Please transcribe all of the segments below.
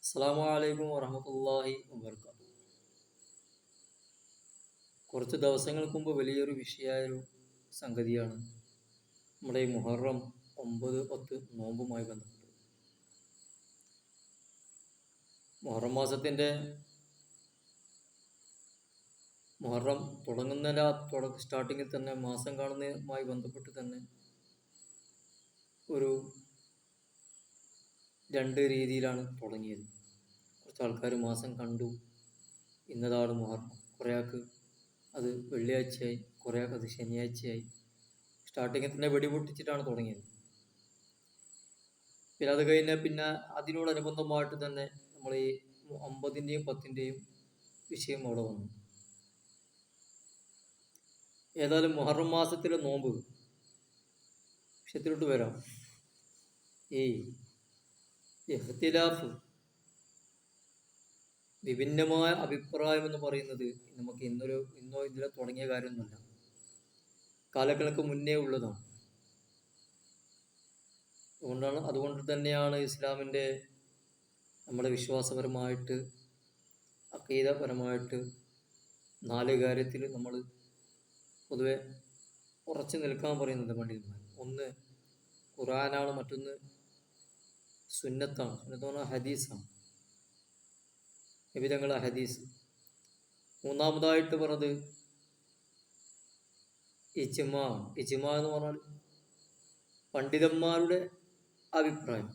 അസ്സലാമു അലൈക്കും വറഹ്മത്തുള്ളാഹി വബർക്കാത്തു. കുറച്ച് ദിവസങ്ങൾക്ക് മുമ്പ് വലിയൊരു വിഷയമായൊരു സംഗതിയാണ് നമ്മുടെ ഈ മുഹറം 9, 10 നോമ്പുമായി ബന്ധപ്പെട്ടത്. മുഹറം മാസത്തിൻ്റെ മുഹറം സ്റ്റാർട്ടിങ്ങിൽ തന്നെ മാസം കാണുന്നതുമായി ബന്ധപ്പെട്ട് തന്നെ ഒരു രണ്ട് രീതിയിലാണ് തുടങ്ങിയത്. കുറച്ച് ആൾക്കാർ മാസം കണ്ടു, ഇന്നതാണ് മുഹറം. കുറേ ആൾക്ക് അത് വെള്ളിയാഴ്ചയായി, കുറേ ആൾക്ക് അത് ശനിയാഴ്ചയായി. സ്റ്റാർട്ടിങ്ങിൽ തന്നെ വെടിപൊട്ടിച്ചിട്ടാണ് തുടങ്ങിയത്. പിന്നെ അത് കഴിഞ്ഞാൽ പിന്നെ അതിനോടനുബന്ധമായിട്ട് തന്നെ നമ്മൾ ഈ 9-ൻ്റെയും 10-ൻ്റെയും വിഷയം അവിടെ വന്നു. ഏതായാലും മുഹറം മാസത്തിലെ നോമ്പ് വിഷയത്തിലോട്ട് വരാം. ഈ ഇഖ്തിലാഫ്, വിഭിന്നമായ അഭിപ്രായം എന്ന് പറയുന്നത് നമുക്ക് ഇന്നോ ഇന്നലെ തുടങ്ങിയ കാര്യമൊന്നുമല്ല, കാലങ്ങൾക്ക് മുന്നേ ഉള്ളതാണ്. അതുകൊണ്ട് തന്നെയാണ് ഇസ്ലാമിൻ്റെ നമ്മുടെ വിശ്വാസപരമായിട്ട്, അഖീദപരമായിട്ട് 4 കാര്യത്തിൽ നമ്മൾ പൊതുവെ ഉറച്ചു നിൽക്കാൻ പറയുന്നത് പണ്ഡിതന്മാർ. ഒന്ന് ഖുർആനാണ്, മറ്റൊന്ന് സുന്നത്താണ്. സുന്നത്ത് പറഞ്ഞാൽ ഹദീസാണ്, നബിതങ്ങളുടെ ഹദീസ്. മൂന്നാമതായിട്ട് പറഞ്ഞത് ഇജ്മാ എന്ന് പറഞ്ഞാൽ പണ്ഡിതന്മാരുടെ അഭിപ്രായം.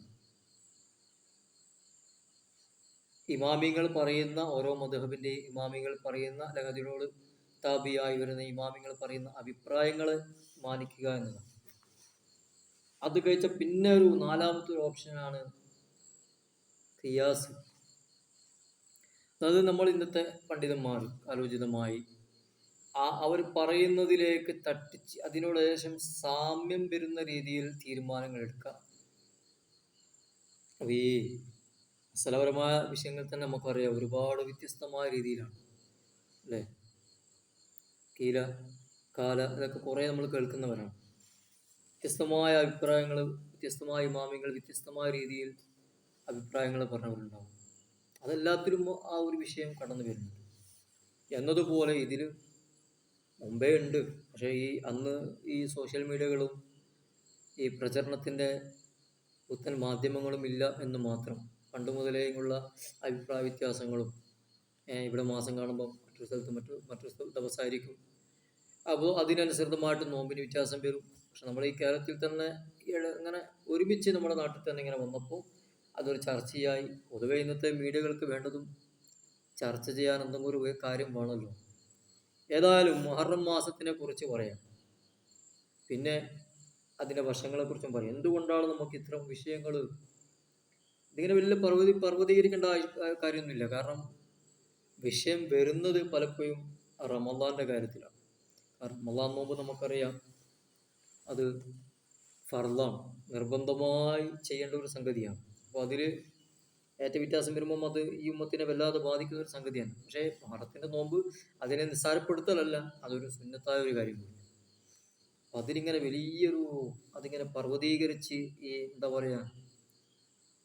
ഇമാമിങ്ങൾ പറയുന്ന, ഓരോ മദ്ഹബിൻ്റെയും ഇമാമിങ്ങൾ പറയുന്ന, അല്ലെങ്കിൽ അതിനോട് താബിയായി വരുന്ന ഇമാമിങ്ങൾ പറയുന്ന അഭിപ്രായങ്ങളെ മാനിക്കുക എന്നതാണ്. അത് കഴിച്ച പിന്നെ ഒരു 4-മത്തെ ഒരു ഓപ്ഷനാണ് ഖിയാസ്. അതായത് നമ്മൾ ഇന്നത്തെ പണ്ഡിതന്മാർ ആലോചിതമായി അവർ പറയുന്നതിലേക്ക് തട്ടിച്ച് അതിനോട് ഏകദേശം സാമ്യം വരുന്ന രീതിയിൽ തീരുമാനങ്ങൾ എടുക്കുക. അപ്പോൾ ഈ സ്ഥലപരമായ വിഷയങ്ങൾ തന്നെ നമുക്കറിയാം, ഒരുപാട് വ്യത്യസ്തമായ രീതിയിലാണ് അല്ലേ. കീല, കാല, ഇതൊക്കെ കുറേ നമ്മൾ കേൾക്കുന്നവരാണ്. വ്യത്യസ്തമായ അഭിപ്രായങ്ങൾ, വ്യത്യസ്തമായ ഇമാമിങ്ങൾ വ്യത്യസ്തമായ രീതിയിൽ അഭിപ്രായങ്ങൾ പറഞ്ഞവരുണ്ടാവും. അതെല്ലാത്തിലും ആ ഒരു വിഷയം കടന്നു വരുന്നുണ്ട് എന്നതുപോലെ ഇതിൽ മുമ്പേ ഉണ്ട്. പക്ഷേ അന്ന് ഈ സോഷ്യൽ മീഡിയകളും ഈ പ്രചരണത്തിൻ്റെ പുത്തൻ മാധ്യമങ്ങളും ഇല്ല എന്ന് മാത്രം. പണ്ട് മുതലേയുള്ള അഭിപ്രായ വ്യത്യാസങ്ങളും, ഇവിടെ മാസം കാണുമ്പോൾ മറ്റൊരു സ്ഥലത്ത് മറ്റൊരു ദിവസമായിരിക്കും, അപ്പോൾ അതിനനുസൃതമായിട്ട് നോമ്പിന് വ്യത്യാസം വരും. പക്ഷെ നമ്മൾ ഈ കേരളത്തിൽ തന്നെ ഇങ്ങനെ ഒരുമിച്ച് നമ്മുടെ നാട്ടിൽ തന്നെ ഇങ്ങനെ വന്നപ്പോൾ അതൊരു ചർച്ചയായി. പൊതുവെ ഇന്നത്തെ മീഡിയകൾക്ക് വേണ്ടതും ചർച്ച ചെയ്യാൻ എന്തെങ്കിലും ഒരു കാര്യം വേണമല്ലോ. ഏതായാലും മുഹറം മാസത്തിനെ കുറിച്ച് പറയാം, പിന്നെ അതിൻ്റെ വശങ്ങളെ കുറിച്ചും പറയാം. എന്തുകൊണ്ടാണ് നമുക്ക് ഇത്തരം വിഷയങ്ങൾ ഇതിങ്ങനെ വലിയ പർവ്വതീകരിക്കേണ്ട കാര്യമൊന്നുമില്ല. കാരണം വിഷയം വരുന്നത് പലപ്പോഴും റമദാൻ്റെ കാര്യത്തിലാണ്. റമദാൻ നോമ്പ് നമുക്കറിയാം, അത് ഫർളാണ്, നിർബന്ധമായി ചെയ്യേണ്ട ഒരു സംഗതിയാണ്. അപ്പോൾ അതിൽ ഏറ്റവും വ്യത്യാസം വരുമ്പം അത് ഈ ഉമ്മത്തിനെ വല്ലാതെ ബാധിക്കുന്ന ഒരു സംഗതിയാണ്. പക്ഷേ മുഹറത്തിൻ്റെ നോമ്പ് അതിനെ നിസ്സാരപ്പെടുത്തലല്ല, അതൊരു സുന്നത്തായ ഒരു കാര്യമാണ്. അപ്പം അതിനിങ്ങനെ അതിങ്ങനെ പർവ്വതീകരിച്ച് എന്താ പറയുക,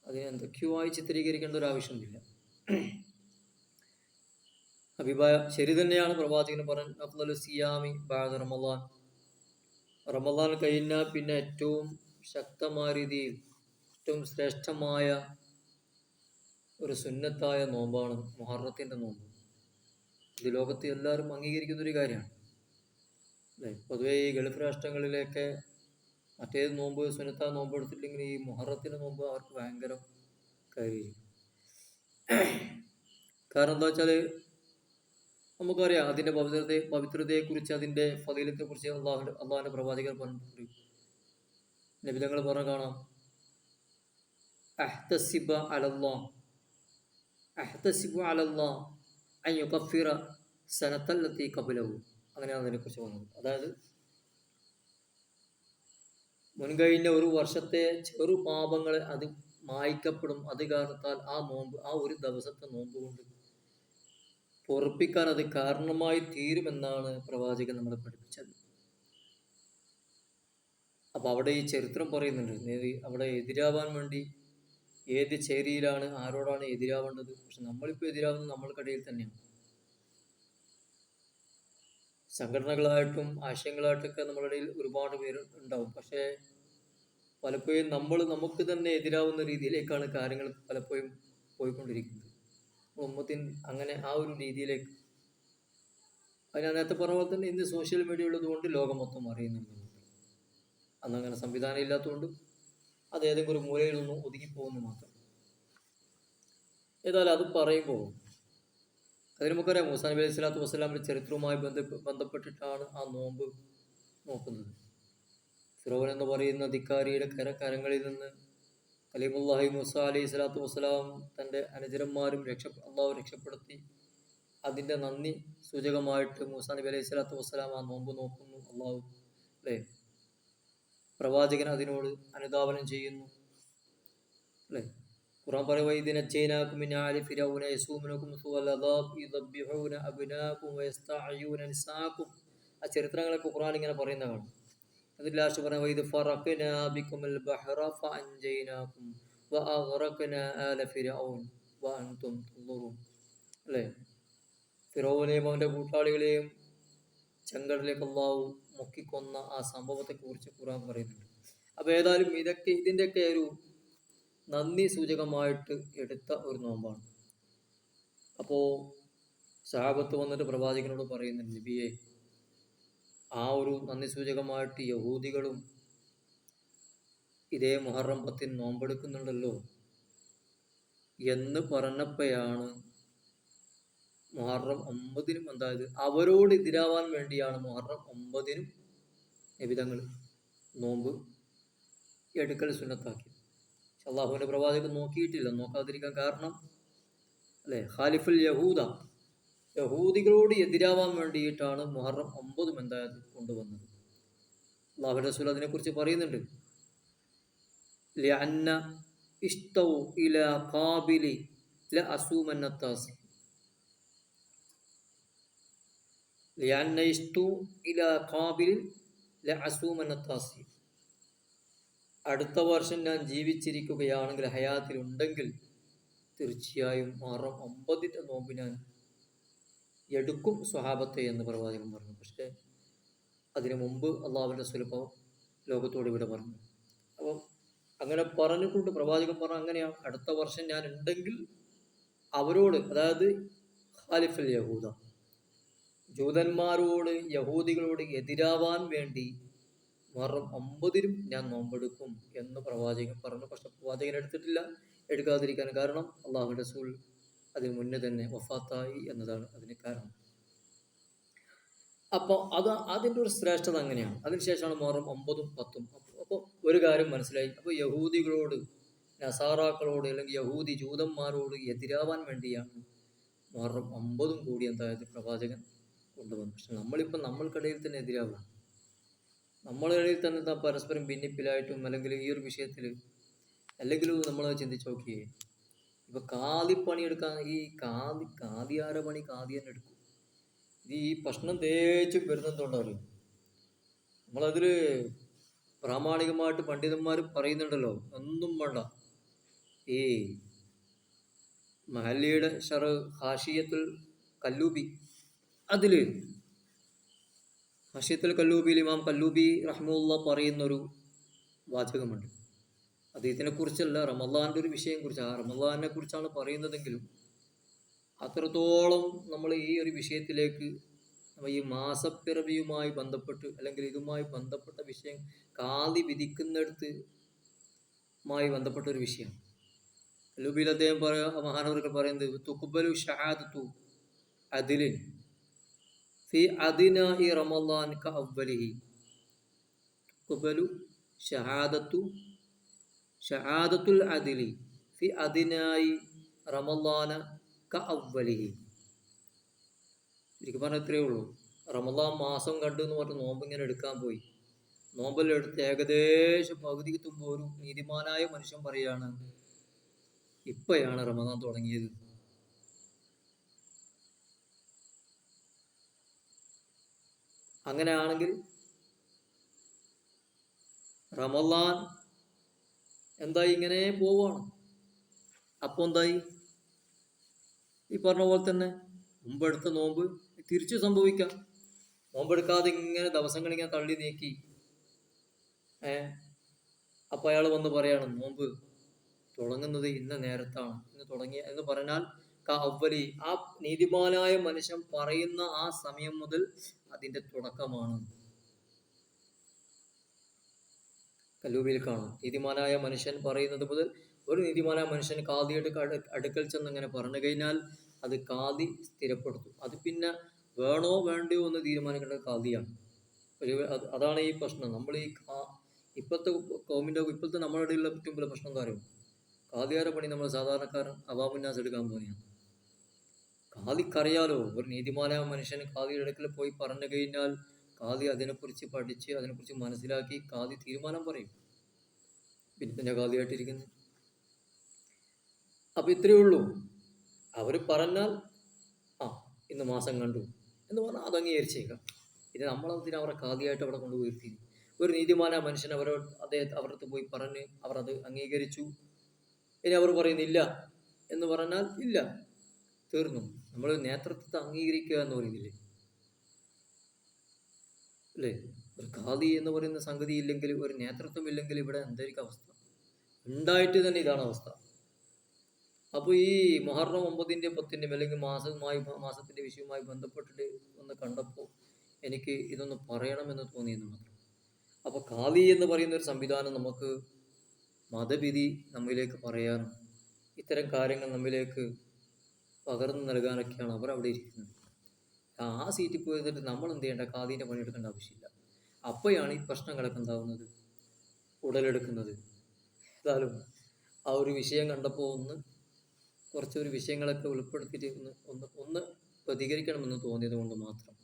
അതിനെ എന്തൊക്കെയോ ആയി ചിത്രീകരിക്കേണ്ട ഒരു ആവശ്യമൊന്നുമില്ല. ശരി തന്നെയാണ് പ്രവാചകൻ പറഞ്ഞു, അഫ്ളലു സിയാമി ബഅദ റമളാൻ, റമളാൻ കഴിഞ്ഞാൽ പിന്നെ ഏറ്റവും ശക്തമായ രീതിയിൽ ഏറ്റവും ശ്രേഷ്ഠമായ ഒരു സുന്നത്തായ നോമ്പാണ് മുഹറത്തിൻ്റെ നോമ്പ്. ഇത് ലോകത്ത് എല്ലാവരും അംഗീകരിക്കുന്നൊരു കാര്യമാണ് അല്ലേ. പൊതുവെ ഈ ഗൾഫ് രാഷ്ട്രങ്ങളിലേക്ക് മറ്റേത് നോമ്പ്, സുന്നത്തായ നോമ്പ് എടുത്തില്ലെങ്കിൽ ഈ മുഹറത്തിൻ്റെ നോമ്പ് അവർക്ക് ഭയങ്കര കാര്യമായിരിക്കും. കാരണം എന്താ വെച്ചാൽ നമുക്കറിയാം അതിൻ്റെ പവിത്രതയെക്കുറിച്ച്, അതിൻ്റെ ഫളീലത്തെക്കുറിച്ച് അള്ളാഹുവിൻ്റെ പ്രവാചകർ പറഞ്ഞിട്ടുണ്ട്. നബിതങ്ങൾ പറഞ്ഞ കാണാം, അഹ്തസിബു അലല്ലാഹ് അൻ യുകഫിറ സനത്തല്ലത്തി ഖബലഹു. അങ്ങനെയാണ് അതിനെക്കുറിച്ച് പറഞ്ഞത്. അതായത് മുൻകഴിഞ്ഞ ഒരു വർഷത്തെ ചെറു പാപങ്ങൾ അത് മായ്ക്കപ്പെടും. അത് കാരണത്താൽ ആ ഒരു ദിവസത്തെ നോമ്പ് കൊണ്ട് പൊറുപ്പിക്കാൻ അത് കാരണമായി തീരുമെന്നാണ് പ്രവാചകൻ നമ്മളെ പഠിപ്പിച്ചത്. അപ്പോൾ അവിടെ ഈ ചരിത്രം പറയുന്നുണ്ട്, അവിടെ എതിരാവാൻ വേണ്ടി ഏത് ചേരിയിലാണ് ആരോടാണ് എതിരാവേണ്ടത്. പക്ഷെ നമ്മളിപ്പോൾ എതിരാവുന്നത് നമ്മൾക്കിടയിൽ തന്നെയാണ്. സംഘടനകളായിട്ടും ആശയങ്ങളായിട്ടൊക്കെ നമ്മുടെ ഇടയിൽ ഒരുപാട് പേര് ഉണ്ടാവും. പക്ഷേ പലപ്പോഴും നമ്മൾ നമുക്ക് തന്നെ എതിരാവുന്ന രീതിയിലേക്കാണ് കാര്യങ്ങൾ പലപ്പോഴും പോയിക്കൊണ്ടിരിക്കുന്നത്. ഉമ്മത്തിൻ അങ്ങനെ ആ ഒരു രീതിയിലേക്ക്. ഞാൻ നേരത്തെ പറഞ്ഞ പോലെ തന്നെ ഇന്ന് സോഷ്യൽ മീഡിയ ഉള്ളത് കൊണ്ട് ലോകം മൊത്തം അറിയുന്നുണ്ട്. അന്നങ്ങനെ സംവിധാനം ഇല്ലാത്തതുകൊണ്ട് അത് ഏതെങ്കിലും ഒരു മൂലയിൽ നിന്നും ഒതുങ്ങിപ്പോകുന്നു മാത്രം. ഏതായാലും അത് പറയുമ്പോൾ അതിന് നമുക്കറിയാം മൂസാ നബി അലൈഹി സ്വലാത്തു വസ്സലാമിന്റെ ചരിത്രവുമായി ബന്ധപ്പെട്ടിട്ടാണ് ആ നോമ്പ് നോക്കുന്നത്. ഫിറോൻ എന്ന് പറയുന്ന ധിക്കാരിയുടെ കരങ്ങളിൽ നിന്ന് കലീമുല്ലാഹി മൂസ അലൈഹി സ്വലാത്തു വസ്സലാം തൻ്റെ അനുചരന്മാരും അള്ളാഹു രക്ഷപ്പെടുത്തി. അതിൻ്റെ നന്ദി സൂചകമായിട്ട് മൂസാ നബി അലൈഹി സ്വലാത്തു വസ്സലാം ആ നോമ്പ് നോക്കുന്നു. അള്ളാഹു അല്ലേ, പ്രവാചകൻ അതിനോട് അനുധാവനം ചെയ്യുന്നു. അല്ലേ, ഖുർആൻ പറയുക ഇതിനച്ചൈനാകും മിൻ ആലി ഫിറഔന യസൂമുനകും സുഅൽ അദാബ് യുദബ്ബിഹൂന അബ്നാകും വയസ്തഅയൂന നിസാകും. ആ ചരിത്രങ്ങളൊക്കെ ഖുർആൻ ഇങ്ങനെ പറയുന്നതാണ്. അതിൽ ലാസ്റ്റ് പറയുക ഇത് ഫറഖ്നാ ബികുമുൽ ബഹറ ഫഅൻജൈനാകും വഅഗ്റഖ്നാ ആല ഫിറഔൻ വഅൻതും തൻദുറൂൻ. അല്ലേ, ഫിറൗനെയും അവൻ്റെ കൂട്ടാളികളെയും ചെങ്കടലേക്ക് അള്ളാഹു മുക്കിക്കൊന്ന ആ സംഭവത്തെക്കുറിച്ച് ഖുർആൻ പറയുന്നുണ്ട്. അപ്പോൾ ഏതായാലും ഇതിൻ്റെയൊക്കെ ഒരു നന്ദി സൂചകമായിട്ട് എടുത്ത ഒരു നോമ്പാണ്. അപ്പോൾ സഹാബത്ത് വന്നിട്ട് പ്രവാചകനോട് പറയുന്നുണ്ട്, നബിയെ ആ ഒരു നന്ദി സൂചകമായിട്ട് യഹൂദികളും ഇതേ മുഹറം 10 നോമ്പെടുക്കുന്നുണ്ടല്ലോ എന്ന് പറഞ്ഞപ്പോഴാണ് മുഹറം 9 എന്തായത് അവരോട് എതിരാവാൻ വേണ്ടിയാണ് മുഹറം 9 നബിതങ്ങൾ നോമ്പ് എടുക്കൽ സുന്നത്താക്കി. അള്ളാഹുവിൻ്റെ പ്രവാചകൻ നോക്കിയിട്ടില്ല. നോക്കാതിരിക്കാൻ കാരണം അല്ലേ, ഖാലിഫുൽ യഹൂദ, യഹൂദികളോട് എതിരാവാൻ വേണ്ടിയിട്ടാണ് മുഹറം 9 എന്തായത് കൊണ്ടുവന്നത്. അള്ളാഹു റസൂൽ അതിനെക്കുറിച്ച് പറയുന്നുണ്ട്. ലഅന്ന ഇഷ്തൗ ഇലാ ഖാബിലി ലഅസൂമന്നത്താസി ലഅന്ന ഇഷ്തു ഇലാ ഖാബിലി ലഅസൂമന്നത്താസി. അടുത്ത വർഷം ഞാൻ ജീവിച്ചിരിക്കുകയാണെങ്കിൽ, ഹയാത്തിലുണ്ടെങ്കിൽ തീർച്ചയായും മുഹറം 9 നോമ്പ് ഞാൻ എടുക്കും സ്വഹാബത്തെ എന്ന് പ്രവാചകൻ പറഞ്ഞു. പക്ഷേ അതിനു മുമ്പ് അള്ളാഹുവിൻ്റെ റസൂൽ ലോകത്തോട് ഇവിടെ പറഞ്ഞു. അപ്പം അങ്ങനെ പറഞ്ഞിട്ടുണ്ട്. പ്രവാചകൻ പറഞ്ഞു അങ്ങനെയാണ്, അടുത്ത വർഷം ഞാൻ ഉണ്ടെങ്കിൽ അവരോട്, അതായത് ഖാലിഫുൽ യഹൂദ, ജൂതന്മാരോട് യഹൂദികളോട് എതിരാവാൻ വേണ്ടി മുഹറം 9 ഞാൻ നോമ്പെടുക്കും എന്ന് പ്രവാചകൻ പറഞ്ഞു. പക്ഷെ പ്രവാചകൻ എടുത്തിട്ടില്ല. എടുക്കാതിരിക്കാൻ കാരണം അള്ളാഹുവിൻ്റെ റസൂൽ അതിന് മുന്നേ തന്നെ വഫാത്തായി എന്നതാണ് അതിന് കാരണം. അപ്പോൾ അതിൻ്റെ ഒരു ശ്രേഷ്ഠത അങ്ങനെയാണ്. അതിനുശേഷമാണ് മുഹറം 9ഉം 10ഉം. അപ്പോൾ ഒരു കാര്യം മനസ്സിലായി. അപ്പോൾ യഹൂദികളോട്, നസാറാക്കളോട് അല്ലെങ്കിൽ യഹൂദി ജൂതന്മാരോട് എതിരാവാൻ വേണ്ടിയാണ് മുഹറം 9ഉം കൂടി എന്തായത് പ്രവാചകൻ കൊണ്ടുവന്നു. പക്ഷെ നമ്മളിപ്പോൾ നമ്മൾക്കിടയിൽ തന്നെ എതിരാവുക, നമ്മളിടയിൽ തന്നെ പരസ്പരം ഭിന്നിപ്പിലായിട്ടും അല്ലെങ്കിൽ ഈ ഒരു വിഷയത്തിൽ അല്ലെങ്കിലും നമ്മൾ ചിന്തിച്ച് നോക്കിയേ. ഇപ്പൊ കാതിപ്പണി എടുക്കാൻ ഈ കാതിയാര പണി കാതി തന്നെ എടുക്കും. ഇത് ഈ പ്രശ്നം തേച്ചും വരുന്നതുകൊണ്ടല്ലോ. നമ്മളതിൽ പ്രാമാണികമായിട്ട് പണ്ഡിതന്മാർ പറയുന്നുണ്ടല്ലോ, ഒന്നും വേണ്ട. ഈ മഹല്ലിയുടെ ഷറഹ് ഹാഷിയത്തുൽ കല്ലൂബി, അതില് ഹാഷിയത്തുൽ കല്ലൂബിയിൽ ഇമാം കല്ലൂബി റഹ്മുല്ല പറയുന്നൊരു വാചകമുണ്ട്. അദ്ദേഹത്തിനെ കുറിച്ചല്ല, റമളാൻ്റെ ഒരു വിഷയം കുറിച്ച്, ആ റമളാനെ കുറിച്ചാണ് പറയുന്നതെങ്കിലും അത്രത്തോളം നമ്മൾ ഈ ഒരു വിഷയത്തിലേക്ക് ഈ മാസപ്പിറവിയുമായി ബന്ധപ്പെട്ട് അല്ലെങ്കിൽ ഇതുമായി ബന്ധപ്പെട്ട വിഷയം കാതി വിധിക്കുന്നിടത്ത് ബന്ധപ്പെട്ട ഒരു വിഷയമാണ്. കല്ലൂബിയിൽ അദ്ദേഹം മഹാനവറുകൾ പറയുന്നത് തുഖ്ബലു ഷഹാദത്തു അദിലിൻ ഫി അദിനാഇ റമളാൻ കഅവ്വലിഹി. തുഖ്ബലു ഷഹാദത്തുൽ അദിലി ഫി അദിനായി റമളാന കഅവ്വലിഹി. ശരിക്കും പറഞ്ഞാൽ ഇത്രയേ ഉള്ളൂ. റമളാൻ മാസം കണ്ടു എന്ന് പറഞ്ഞ് നോമ്പ് ഇങ്ങനെ എടുക്കാൻ പോയി. നോമ്പെല്ലാം എടുത്ത് ഏകദേശം പകുതിക്ക് തുമ്പോൾ ഒരു നീതിമാനായ മനുഷ്യൻ പറയാണ്, ഇപ്പോഴാണ് റമളാൻ തുടങ്ങിയത്. അങ്ങനെയാണെങ്കിൽ റമളാൻ എന്താ ഇങ്ങനെ പോവാണ്. അപ്പോൾ എന്തായി? ഈ പറഞ്ഞ പോലെ തന്നെ മുമ്പെടുത്ത നോമ്പ് തിരിച്ചു സംഭവിക്കാം. നോമ്പെടുക്കാതെ ഇങ്ങനെ ദിവസങ്ങൾ ഇങ്ങനെ തള്ളി നീക്കി അപ്പൊ അയാൾ വന്ന് പറയാണ് നോമ്പ് തുടങ്ങുന്നത് ഇന്ന നേരത്താണ് എന്ന് തുടങ്ങിയ എന്ന് പറഞ്ഞാൽ അവലി ആ നീതിമാനായ മനുഷ്യൻ പറയുന്ന ആ സമയം മുതൽ അതിന്റെ തുടക്കമാണ്. കല്ലൂബിയിൽ കാണും, നീതിമാനായ മനുഷ്യൻ പറയുന്നത് മുതൽ ഒരു നീതിമാനായ മനുഷ്യൻ കാദിയുടെ അടുക്കൽ ചെന്ന് ഇങ്ങനെ പറഞ്ഞു കഴിഞ്ഞാൽ അത് കാദി സ്ഥിരപ്പെടുത്തും. അത് പിന്നെ വേണോ വേണ്ടയോ എന്ന് തീരുമാനിക്കേണ്ടത് കാദിയാണ്. അതാണ് ഈ പ്രശ്നം. നമ്മൾ ഈ ഇപ്പോഴത്തെ കോമിൻ്റെ ഇപ്പോഴത്തെ നമ്മുടെ ഇടയിലുള്ള ഏറ്റവും വലിയ പ്രശ്നം എന്താ അറിയും? കാദിയാരെ പണി നമ്മൾ സാധാരണക്കാരൻ അവാമുന്നാസ് എടുക്കാൻ പോലെയാണ്. കാദിക്കറിയാലോ, ഒരു നീതിമാനായ മനുഷ്യന് കാദിയുടെ അടുക്കൽ പോയി പറഞ്ഞു കഴിഞ്ഞാൽ കാദി അതിനെക്കുറിച്ച് പഠിച്ച് അതിനെക്കുറിച്ച് മനസ്സിലാക്കി കാദി തീരുമാനം പറയും. പിന്നെ കാദിയായിട്ടിരിക്കുന്നത്. അപ്പൊ ഇത്രയേ ഉള്ളൂ. അവർ പറഞ്ഞാൽ ഇന്ന് മാസം കണ്ടു എന്ന് പറഞ്ഞാൽ അത് അംഗീകരിച്ചേക്കാം. ഇത് നമ്മളതിന് അവരെ കാദിയായിട്ട് അവിടെ കൊണ്ടുപോയി ഒരു നീതിമാനായ മനുഷ്യൻ അവരടുത്ത് പോയി പറഞ്ഞ് അവർ അത് അംഗീകരിച്ചു. ഇനി അവർ പറയുന്നില്ല എന്ന് പറഞ്ഞാൽ ഇല്ല, തീർന്നു. നമ്മൾ നേതൃത്വത്തെ അംഗീകരിക്കുക എന്ന് പറയുന്നില്ലേ അല്ലേ? ഒരു ഖാദി എന്ന് പറയുന്ന സംഗതി ഇല്ലെങ്കിൽ, ഒരു നേതൃത്വം ഇല്ലെങ്കിൽ ഇവിടെ എന്തായിരിക്കും അവസ്ഥ? ഉണ്ടായിട്ട് തന്നെ ഇതാണ് അവസ്ഥ. അപ്പോൾ ഈ മുഹറം 9-ന്റെയും 10-ന്റെയും അല്ലെങ്കിൽ മാസത്തിന്റെ വിഷയവുമായി ബന്ധപ്പെട്ടിട്ട് ഒന്ന് കണ്ടപ്പോൾ എനിക്ക് ഇതൊന്ന് പറയണമെന്ന് തോന്നിയെന്ന് മാത്രം. അപ്പോൾ ഖാദി എന്ന് പറയുന്ന ഒരു സംവിധാനം നമുക്ക് മതവിധി നമ്മിലേക്ക് പറയാനും ഇത്തരം കാര്യങ്ങൾ നമ്മിലേക്ക് പകർന്നു നൽകാനൊക്കെയാണ് അവർ അവിടെ ഇരിക്കുന്നത്. ആ സീറ്റിൽ പോയിട്ട് നമ്മൾ എന്ത് ചെയ്യേണ്ട? ഖാദീൻ്റെ പണിയെടുക്കേണ്ട ആവശ്യമില്ല. അപ്പോഴാണ് ഈ പ്രശ്നങ്ങളൊക്കെ ഉണ്ടാകുന്നത്, ഉടലെടുക്കുന്നത്. ഏതായാലും ആ ഒരു വിഷയം കണ്ടപ്പോൾ കുറച്ചൊരു വിഷയങ്ങളൊക്കെ ഉൾപ്പെടുത്തിയിട്ട് ഒന്ന് പ്രതികരിക്കണമെന്ന് തോന്നിയത് കൊണ്ട് മാത്രം.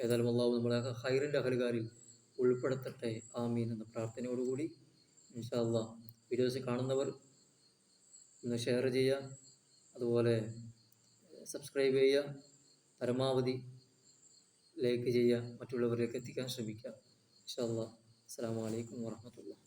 ഏതായാലും അള്ളാഹു നമ്മളെ ഹൈറിൻ്റെ അഹലുകാരിൽ ഉൾപ്പെടുത്തട്ടെ, ആമീൻ എന്ന പ്രാർത്ഥനയോടുകൂടി ഇൻഷാ അല്ലാഹ് വീഡിയോസ് കാണുന്നവർ ഒന്ന് ഷെയർ ചെയ്യുക, അതുപോലെ സബ്സ്ക്രൈബ് ചെയ്യുക, പരമാവധി ലൈക്ക് ചെയ്യുക, മറ്റുള്ളവരിലേക്ക് എത്തിക്കാൻ ശ്രമിക്കുക. ഇൻഷാ അല്ലാഹ്. അസ്സലാമു അലൈക്കും വറഹ്മത്തുള്ളാഹി.